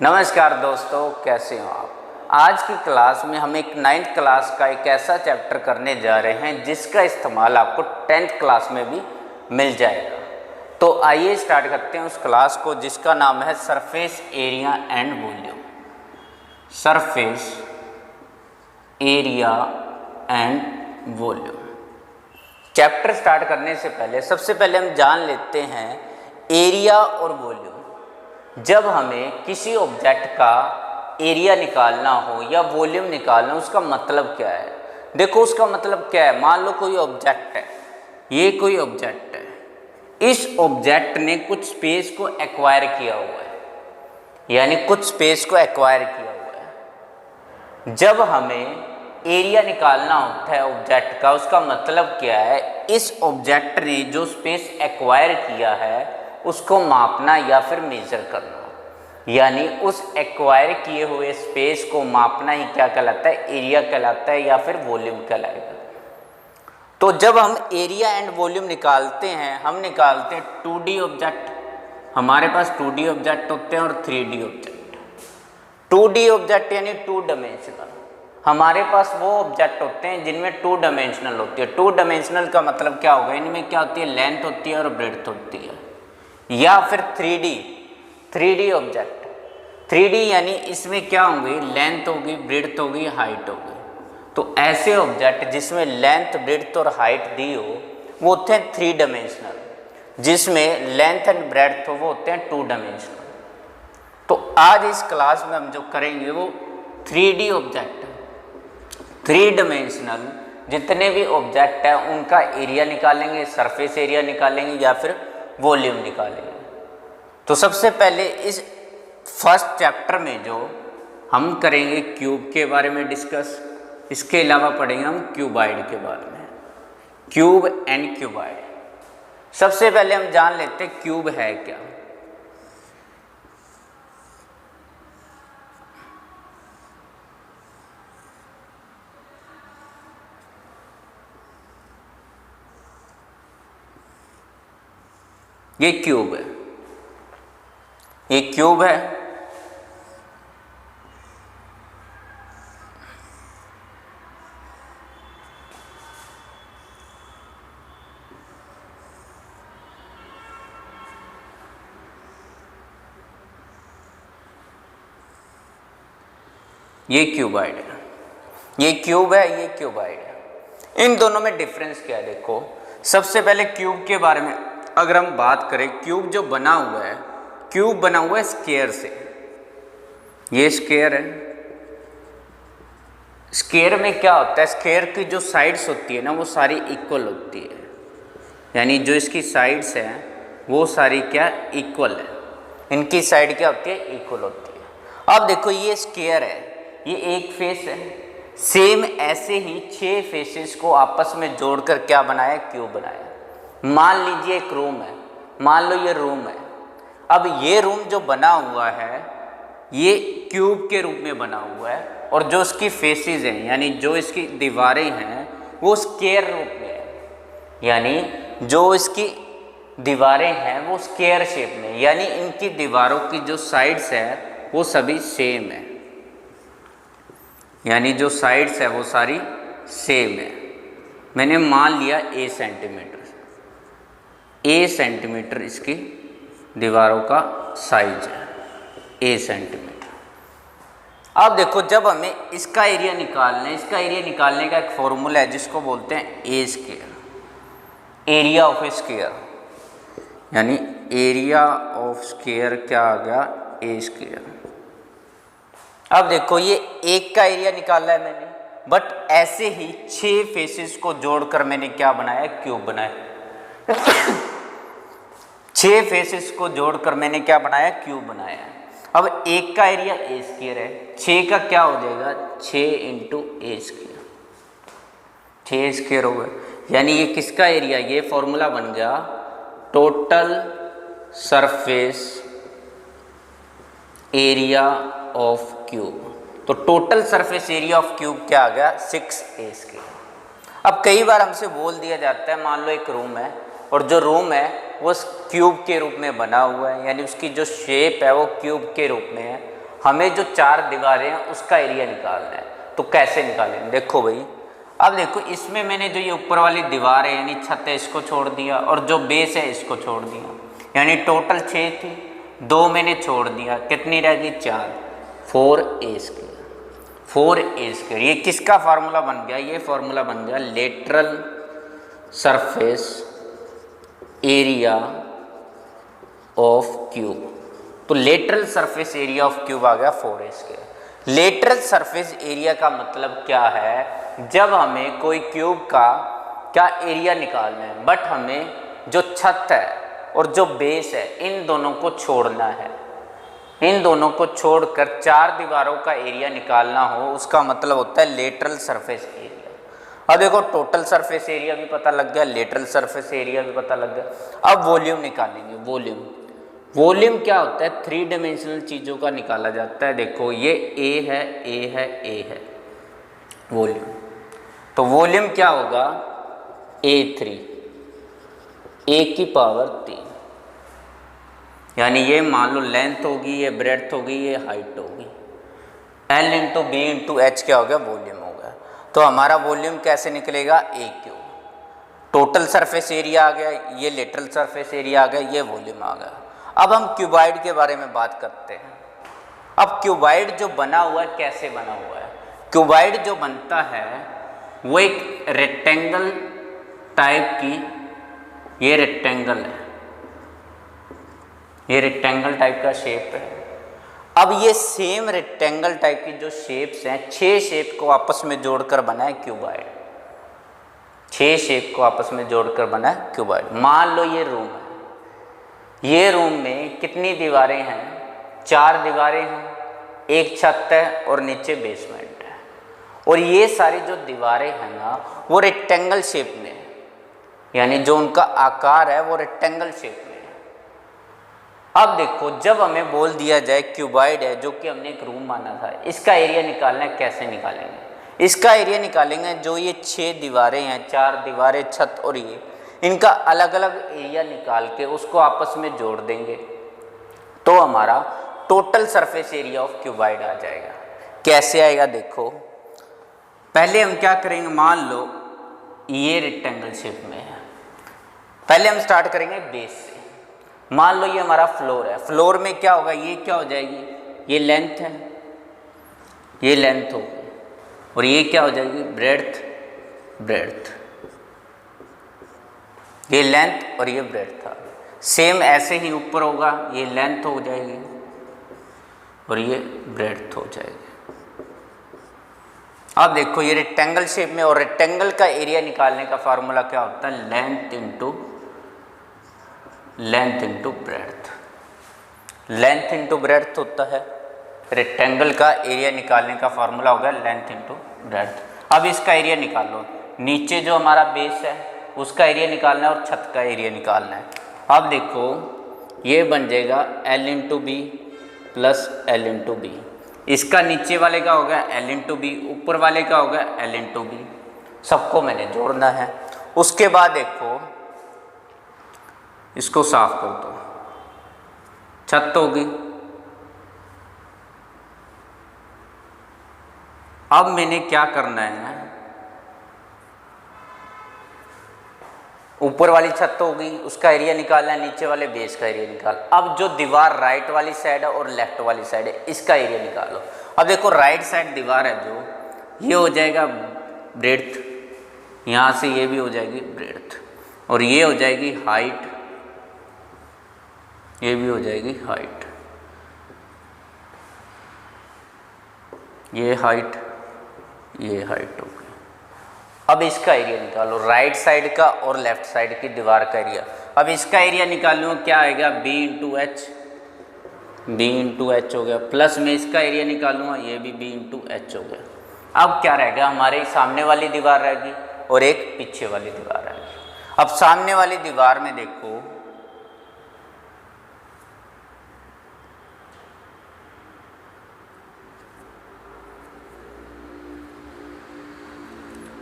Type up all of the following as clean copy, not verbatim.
नमस्कार दोस्तों, कैसे हो आप। आज की क्लास में हम एक 9th क्लास का एक ऐसा चैप्टर करने जा रहे हैं जिसका इस्तेमाल आपको 10th क्लास में भी मिल जाएगा। तो आइए स्टार्ट करते हैं उस क्लास को जिसका नाम है surface area and volume. Surface area and volume. Chapter start करने से पहले सबसे पहले हम जान लेते हैं एरिया और वॉल्यूम। जब हमें किसी ऑब्जेक्ट का एरिया निकालना हो या वॉल्यूम निकालना हो, उसका मतलब क्या है। देखो उसका मतलब क्या है। मान लो कोई ऑब्जेक्ट है, ये कोई ऑब्जेक्ट है। इस ऑब्जेक्ट ने कुछ स्पेस को एक्वायर किया हुआ है, यानी कुछ स्पेस को एक्वायर किया हुआ है। जब हमें एरिया निकालना होता है ऑब्जेक्ट का, उसका मतलब क्या है, इस ऑब्जेक्ट ने जो स्पेस एक्वायर किया है उसको मापना या फिर मेजर करना, यानी उस एक्वायर किए हुए स्पेस को मापना ही क्या कहलाता है, एरिया कहलाता है या फिर वॉल्यूम कहलाएगा। तो जब हम एरिया एंड वॉल्यूम निकालते हैं, हम निकालते हैं 2D ऑब्जेक्ट। हमारे पास 2D ऑब्जेक्ट होते हैं और 3D ऑब्जेक्ट। 2D ऑब्जेक्ट यानी 2 डायमेंशनल। हमारे पास वो ऑब्जेक्ट होते हैं जिनमें 2 डायमेंशनल होती है। 2 डायमेंशनल का मतलब क्या होगा, इनमें क्या होती है, लेंथ होती है और ब्रेड्थ होती है। या फिर 3D ऑब्जेक्ट। 3D यानी इसमें क्या होंगे, लेंथ होगी, ब्रेड्थ होगी, हाइट होगी। तो ऐसे ऑब्जेक्ट जिसमें लेंथ, ब्रेड्थ और हाइट दी हो वो होते हैं 3 डायमेंशनल। जिसमें लेंथ एंड ब्रेड्थ हो वो होते हैं 2 डायमेंशनल। तो आज इस क्लास में हम जो करेंगे वो 3D ऑब्जेक्ट, 3 डायमेंशनल जितने भी ऑब्जेक्ट हैं उनका एरिया निकालेंगे, सरफेस एरिया निकालेंगे या फिर वॉल्यूम निकालेंगे। तो सबसे पहले इस फर्स्ट चैप्टर में जो हम करेंगे क्यूब के बारे में डिस्कस। इसके अलावा पढ़ेंगे हम क्यूबाइड के बारे में, क्यूब एंड क्यूबाइड। सबसे पहले हम जान लेते हैं क्यूब है क्या। ये क्यूब है, ये क्यूब है। ये क्यूबाइड है, ये क्यूब है, ये क्यूबाइड है। इन दोनों में डिफरेंस क्या है, देखो। सबसे पहले क्यूब के बारे में अगर हम बात करें, क्यूब जो बना हुआ है, क्यूब बना हुआ है स्क्वायर से। ये स्क्वायर है। स्क्वायर में क्या होता है, स्क्वायर की जो साइड्स होती है ना वो सारी इक्वल होती है, यानी जो इसकी साइड्स हैं वो सारी क्या, इक्वल है। इनकी साइड क्या होती है, इक्वल होती है। अब देखो ये स्क्वायर है, ये एक फेस है। सेम ऐसे ही 6 फेसेस को आपस में जोड़कर क्या बनाया, क्यूब बनाया। मान लीजिए एक रूम है, मान लो ये रूम है। अब ये रूम जो बना हुआ है ये क्यूब के रूप में बना हुआ है और जो इसकी फेसेस हैं यानी जो इसकी दीवारें हैं वो स्क्वायर रूप में है, यानी जो इसकी दीवारें हैं वो स्क्वायर शेप में, यानी इनकी दीवारों की जो साइड्स है वो सभी सेम है, यानी जो साइड्स है वो सारी सेम है। मैंने मान लिया A सेंटीमीटर, A सेंटीमीटर इसकी दीवारों का साइज है, A सेंटीमीटर। अब देखो जब हमें इसका एरिया निकालना है, इसका एरिया निकालने का एक फॉर्मूला है जिसको बोलते हैं A square, area of A square, यानी एरिया ऑफ स्क्वायर क्या आ गया, A स्क्वायर। अब देखो ये एक का एरिया निकाला है मैंने, बट ऐसे ही 6 फेसेस को जोड़कर मैंने क्या बनाया, क्यूब बनाया। 6 फेसेस को जोड़कर मैंने क्या बनाया, क्यूब बनाया। अब एक का एरिया A स्क्वायर है, 6 का क्या हो जाएगा, 6 इंटू A स्क्वायर, 6 स्क्वायर हो गया। यानी ये किसका एरिया, ये फॉर्मूला बन गया total surface area of cube. तो total surface area of cube क्या आ गया, 6A स्क्वायर। अब कई बार हमसे बोल दिया जाता है, मान लो एक रूम है और जो रूम है वो क्यूब के रूप में बना हुआ है, यानी उसकी जो शेप है वो क्यूब के रूप में है। हमें जो 4 दीवारें हैं उसका एरिया निकालना है। तो कैसे निकालेंगे, देखो भाई, अब देखो इसमें मैंने जो ये ऊपर वाली दीवार है यानी छत है इसको छोड़ दिया और जो बेस है इसको छोड़ दिया, यानी टोटल 6 थी, 2 मैंने छोड़ दिया, कितनी रह गई 4, 4a²। 4a², ये किसका फार्मूला बन गया, ये फार्मूला बन गया lateral surface area of cube. तो lateral surface area of cube आ गया 4a²। लेटरल सरफेस एरिया का मतलब क्या है, जब हमें कोई क्यूब का क्या एरिया निकालना है, बट हमें जो छत है और जो बेस है इन दोनों को छोड़ना है, इन दोनों को छोड़कर 4 दीवारों का एरिया निकालना हो, उसका मतलब होता है लेटरल सरफेस एरिया। अब देखो टोटल सरफेस एरिया भी पता लग गया, लेटरल सरफेस एरिया भी पता लग गया। अब वॉल्यूम निकालेंगे। वॉल्यूम क्या होता है, 3 डायमेंशनल चीज़ों का निकाला जाता है। देखो ये A है, A है, A है वॉल्यूम। तो वॉल्यूम क्या होगा, A3, A⁻3, यानी ये मान लो लेंथ होगी, ये ब्रेड्थ होगी, ये हाइट होगी। L × B × H क्या हो गया, वॉल्यूम हो गया। तो हमारा वॉल्यूम कैसे निकलेगा, A3। टोटल सरफेस एरिया आ गया, ये लेटरल सरफेस एरिया आ गया, ये वॉल्यूम आ गया। अब हम क्यूबाइड के बारे में बात करते हैं। अब क्यूबाइड जो बना हुआ है कैसे बना हुआ है, क्यूबाइड जो बनता है वो एक रेक्टेंगल टाइप की, ये रेक्टेंगल है, ये रेक्टेंगल टाइप का शेप है। अब ये सेम रेक्टेंगल टाइप की जो शेप्स हैं, 6 शेप को आपस में जोड़कर बना है क्यूबाइड। 6 शेप को आपस में जोड़कर बना है क्यूबाइड। मान लो ये रूम है, ये रूम में कितनी दीवारें हैं, 4 दीवारें हैं, एक छत है और नीचे बेसमेंट है। और ये सारी जो दीवारें हैं ना वो रेक्टेंगल शेप में है, यानी जो उनका आकार है वो रेक्टेंगल शेप में है। अब देखो जब हमें बोल दिया जाए क्यूबाइड है, जो कि हमने एक रूम माना था, इसका एरिया निकालना है, कैसे निकालेंगे, इसका एरिया निकालेंगे जो ये 6 दीवारें हैं, 4 दीवारें, छत और ये, इनका अलग अलग एरिया निकाल के उसको आपस में जोड़ देंगे तो हमारा total surface area of cuboid आ जाएगा। कैसे आएगा, देखो पहले हम क्या करेंगे, मान लो ये रेक्टेंगल शेप में है, पहले हम स्टार्ट करेंगे बेस से। मान लो ये हमारा फ्लोर है, फ्लोर में क्या होगा, ये क्या हो जाएगी, ये लेंथ है, ये लेंथ होगी, और ये क्या हो जाएगी, ब्रेड्थ, ये लेंथ और ये ब्रेड्थ था। सेम ऐसे ही ऊपर होगा, ये लेंथ हो जाएगी और ये ब्रेड्थ हो जाएगी। अब देखो ये रेक्टेंगल शेप में, और रेक्टेंगल का एरिया निकालने का फार्मूला क्या होता है, length into breadth. Length into breadth होता है, रेक्टेंगल का एरिया निकालने का फार्मूला होगा लेंथ इंटू ब्रेड्थ। अब इसका एरिया निकालो, नीचे जो हमारा बेस है उसका एरिया निकालना है और छत का एरिया निकालना है। अब देखो ये बन जाएगा L × B plus L × B। इसका नीचे वाले का होगा L × B, ऊपर वाले का होगा L × B। सबको मैंने जोड़ना है। उसके बाद देखो इसको साफ कर दो, छत होगी। अब मैंने क्या करना है, ऊपर वाली छत होगी उसका एरिया निकालना है, नीचे वाले बेस का एरिया निकाल। अब जो दीवार राइट वाली साइड है और लेफ्ट वाली साइड है इसका एरिया निकालो। अब देखो राइट साइड दीवार है जो, ये हो जाएगा ब्रेड्थ, यहाँ से ये भी हो जाएगी ब्रेड्थ, और ये हो जाएगी हाइट, ये भी हो जाएगी हाइट, ये हाइट, ये हाइट होगी। अब इसका एरिया निकालो, राइट साइड का और लेफ्ट साइड की दीवार का एरिया। अब इसका एरिया निकालूँ, क्या आएगा, B × H हो गया, प्लस में इसका एरिया निकालूँगा, ये भी B × H हो गया। अब क्या रहेगा, हमारे सामने वाली दीवार रहेगी और एक पीछे वाली दीवार रहेगी। अब सामने वाली दीवार में देखो,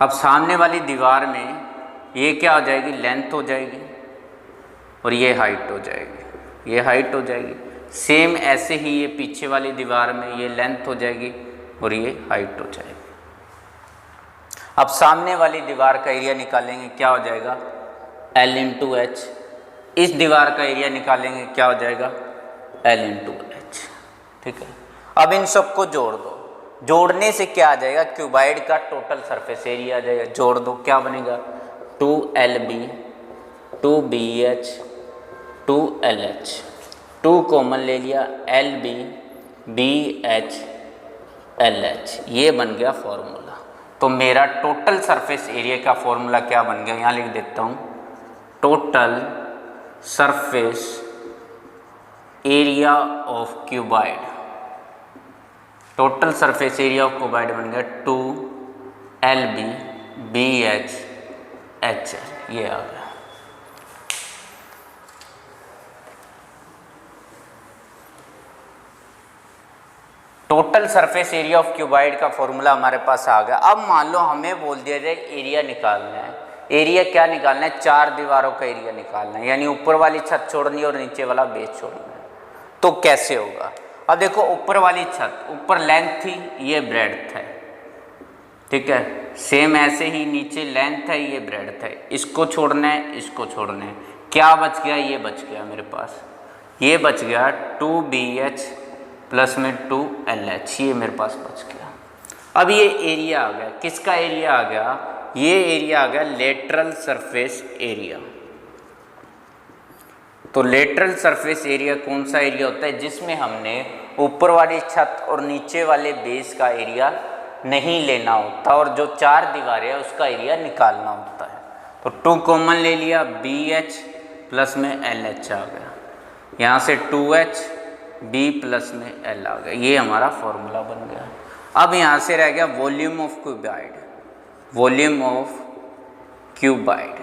अब सामने वाली दीवार में ये क्या हो जाएगी, लेंथ हो जाएगी और ये हाइट हो जाएगी, ये हाइट हो जाएगी। सेम ऐसे ही ये पीछे वाली दीवार में ये लेंथ हो जाएगी और ये हाइट हो जाएगी। अब सामने वाली दीवार का एरिया निकालेंगे, क्या हो जाएगा L इंटू एच। इस दीवार का एरिया निकालेंगे, क्या हो जाएगा L इंटू एच। ठीक है, अब इन सबको जोड़ दो, जोड़ने से क्या आ जाएगा, क्यूबाइड का टोटल सरफेस एरिया आ जाएगा। जोड़ दो, क्या बनेगा 2LB 2BH 2LH, 2 कॉमन ले लिया, LB BH LH, ये बन गया फॉर्मूला। तो मेरा टोटल सरफेस एरिया का फॉर्मूला क्या बन गया, यहाँ लिख देता हूँ, total surface area of cuboid, total surface area of cuboid बन गया 2LB BH HL, ये आ गया। Total surface area of cuboid का फॉर्मूला हमारे पास आ गया। अब मान लो हमें बोल दिया जाए एरिया निकालना है। एरिया क्या निकालना है, 4 दीवारों का एरिया निकालना है, यानी ऊपर वाली छत छोड़नी है और नीचे वाला बेस छोड़ना है। तो कैसे होगा, अब देखो ऊपर वाली छत, ऊपर लेंथ थी, ये ब्रेड्थ है। ठीक है, सेम ऐसे ही नीचे लेंथ है, ये ब्रेड्थ है। इसको छोड़ना है, इसको छोड़ना है, क्या बच गया, ये बच गया मेरे पास, ये बच गया 2BH प्लस में 2LH, ये मेरे पास बच गया। अब ये एरिया आ गया, किसका एरिया आ गया, ये एरिया आ गया लेटरल सरफेस एरिया। तो लेटरल सरफेस एरिया कौन सा एरिया होता है, जिसमें हमने ऊपर वाली छत और नीचे वाले बेस का एरिया नहीं लेना होता और जो 4 दीवारें है उसका एरिया निकालना होता है। तो 2 कॉमन ले लिया, BH प्लस में LH आ गया, यहाँ से 2H B प्लस में L आ गया, ये हमारा फॉर्मूला बन गया। अब यहाँ से रह गया volume of cuboid, volume of cuboid.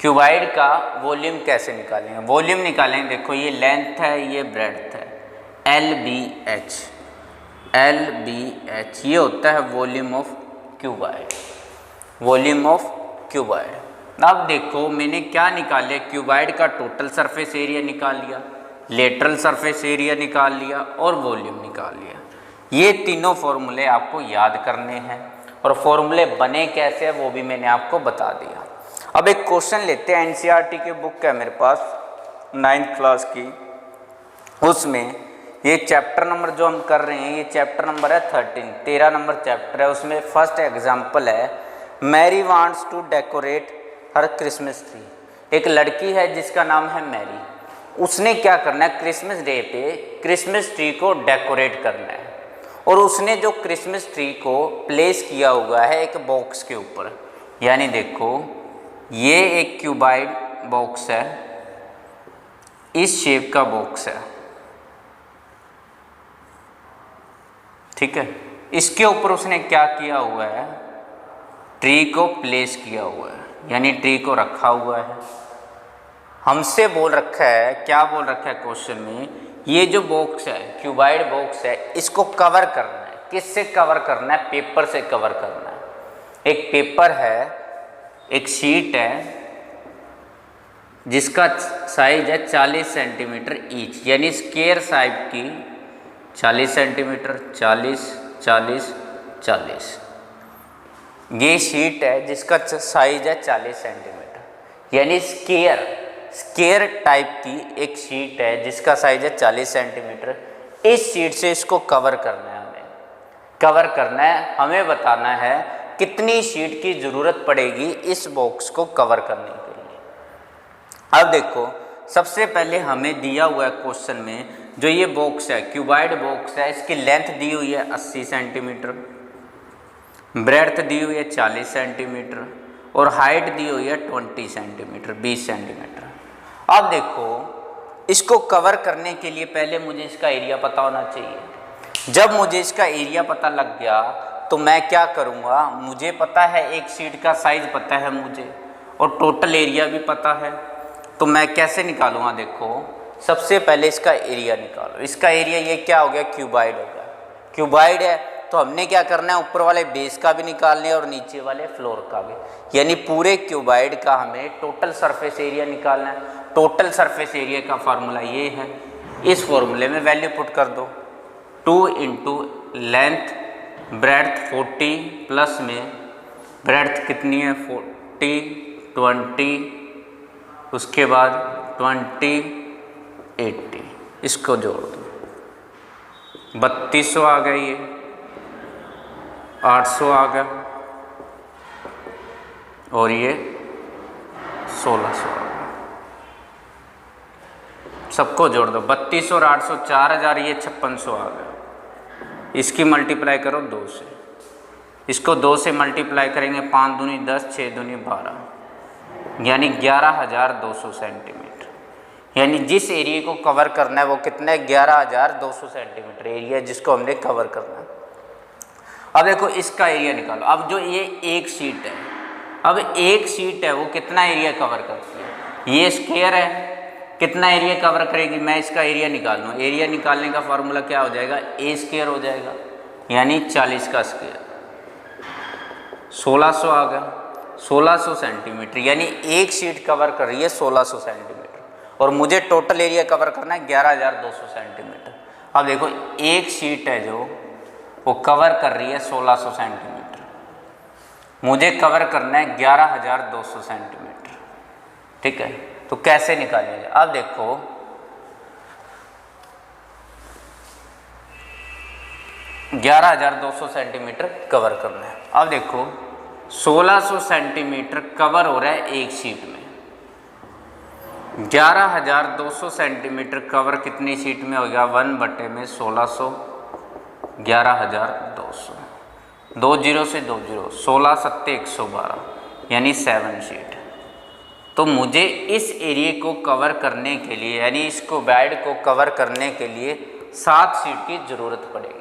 Cuboid का वॉल्यूम कैसे निकालेंगे, वॉल्यूम निकालेंगे, देखो ये लेंथ है, ये ब्रेड्थ है, LBH, LBH ये होता है volume of cuboid, volume of cuboid. अब देखो मैंने क्या निकाल लिया, क्यूबाइड का टोटल सरफेस एरिया निकाल लिया, लेटरल सरफेस एरिया निकाल लिया और वॉल्यूम निकाल लिया। ये तीनों फॉर्मूले आपको याद करने हैं और फॉर्मूले बने कैसे हैं वो भी मैंने आपको बता दिया। अब एक क्वेश्चन लेते हैं, एनसीईआरटी की बुक है मेरे पास 9th क्लास की, उसमें ये चैप्टर नंबर जो हम कर रहे हैं ये चैप्टर नंबर है 13 नंबर चैप्टर है। उसमें फर्स्ट एग्जाम्पल है, Mary wants to decorate her Christmas tree. एक लड़की है जिसका नाम है मैरी, उसने क्या करना है, क्रिसमस डे पे क्रिसमस ट्री को डेकोरेट करना है और उसने जो क्रिसमस ट्री को प्लेस किया हुआ है एक बॉक्स के ऊपर, यानी देखो ये एक क्यूबाइड बॉक्स है, इस शेप का बॉक्स है, ठीक है। इसके ऊपर उसने क्या किया हुआ है, ट्री को प्लेस किया हुआ है, यानी ट्री को रखा हुआ है। हमसे बोल रखा है, क्या बोल रखा है क्वेश्चन में, ये जो बॉक्स है क्यूबाइड बॉक्स है, इसको कवर करना है। किससे कवर करना है, पेपर से कवर करना है। एक पेपर है, एक शीट है जिसका साइज है 40 सेंटीमीटर ईच, यानी स्क्वायर साइज की 40 सेंटीमीटर, 40 40 40, ये शीट है जिसका साइज है 40 सेंटीमीटर, यानी स्क्वायर टाइप की एक शीट है जिसका साइज है 40 सेंटीमीटर। इस शीट से इसको कवर करना है, हमें कवर करना है, हमें बताना है कितनी शीट की ज़रूरत पड़ेगी इस बॉक्स को कवर करने के लिए। अब देखो सबसे पहले हमें दिया हुआ है क्वेश्चन में, जो ये बॉक्स है क्यूबाइड बॉक्स है, इसकी लेंथ दी हुई है 80 सेंटीमीटर, ब्रेड्थ दी हुई है 40 सेंटीमीटर और हाइट दी हुई है 20 सेंटीमीटर 20 सेंटीमीटर। अब देखो इसको कवर करने के लिए पहले मुझे इसका एरिया पता होना चाहिए। जब मुझे इसका एरिया पता लग गया तो मैं क्या करूँगा, मुझे पता है एक शीट का साइज़ पता है मुझे और टोटल एरिया भी पता है, तो मैं कैसे निकालूँगा, देखो सबसे पहले इसका एरिया निकालो। इसका एरिया ये क्या हो गया, क्यूबाइड हो गया। क्यूबाइड है तो हमने क्या करना है, ऊपर वाले बेस का भी निकालना है और नीचे वाले फ्लोर का भी, यानी पूरे क्यूबाइड का हमें टोटल सरफेस एरिया निकालना है। टोटल सरफेस एरिया का फार्मूला ये है, इस फॉर्मूले में वैल्यू पुट कर दो। 2 इंटू लेंथ ब्रेड्थ 40 प्लस में ब्रेड्थ कितनी है 40 20 उसके बाद 20 80 इसको जोड़ दो 3200 आ गया, ये 800 आ गया और ये 1600 आ गया। सबको जोड़ दो 3200 और 800 4000, ये 5600 आ गया। इसकी मल्टीप्लाई करो 2 से, इसको 2 से मल्टीप्लाई करेंगे 5 दूनी 10 6 दूनी 12 यानी 11200 सेंटीमीटर। यानी जिस एरिया को कवर करना है वो कितना है 11200 सेंटीमीटर एरिया जिसको हमने कवर करना है। अब देखो इसका एरिया निकालो। अब जो ये एक शीट है, अब एक शीट है वो कितना एरिया कवर करती है, ये स्क्वायर है कितना एरिया कवर करेगी, मैं इसका एरिया निकाल लूँ। एरिया निकालने का फार्मूला क्या हो जाएगा ए स्क्वायर हो जाएगा यानी 40 का स्क्वायर 1600 आ गया 1600 सेंटीमीटर यानी एक शीट कवर कर रही है 1600 सेंटीमीटर और मुझे टोटल एरिया कवर करना है 11200 सेंटीमीटर। अब देखो एक शीट है जो वो कवर कर रही है 1600 सेंटीमीटर, मुझे कवर करना है 11200 सेंटीमीटर। ठीक है, तो कैसे निकालेंगे। अब देखो ग्यारह 11200 सेंटीमीटर कवर करना है। अब देखो 1600 सेंटीमीटर कवर हो रहा है एक शीट में, 11200 सेंटीमीटर कवर कितनी शीट में हो गया 1/1600 11200 2 0 से 2 0 16 7 112 यानी 7 शीट। तो मुझे इस एरिया को कवर करने के लिए यानी इसको बेड को कवर करने के लिए 7 शीट की ज़रूरत पड़ेगी।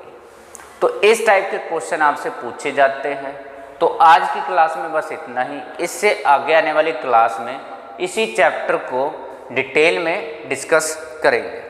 तो इस टाइप के क्वेश्चन आपसे पूछे जाते हैं। तो आज की क्लास में बस इतना ही। इससे आगे आने वाली क्लास में इसी चैप्टर को डिटेल में डिस्कस करेंगे।